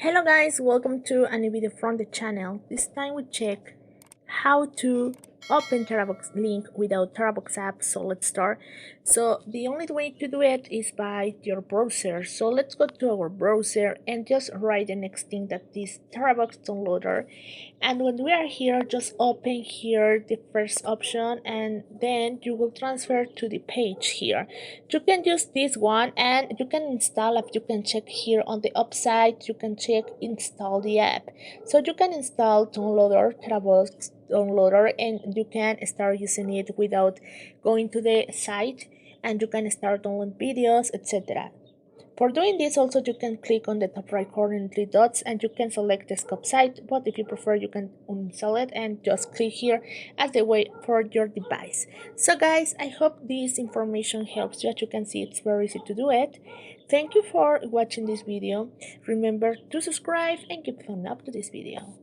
Hello guys, welcome to a new video from the channel. This time we check how to open Terabox link without Terabox app, so let's start. So the only way to do it is by your browser. So let's go to our browser and just write the next thing that is Terabox downloader. And when we are here, just open here the first option and then you will transfer to the page here. You can use this one and you can install app. You can check here on the upside, you can check install the app. So you can install downloader, Terabox downloader, and you can start using it without going to the site, and you can start downloading videos, etc. For doing this, also you can click on the top right corner three dots and you can select the scope site, but if you prefer you can uninstall it and just click here as the way for your device. So guys, I hope this information helps you. As you can see, it's very easy to do it. Thank you for watching this video. Remember to subscribe and give a thumb up to this video.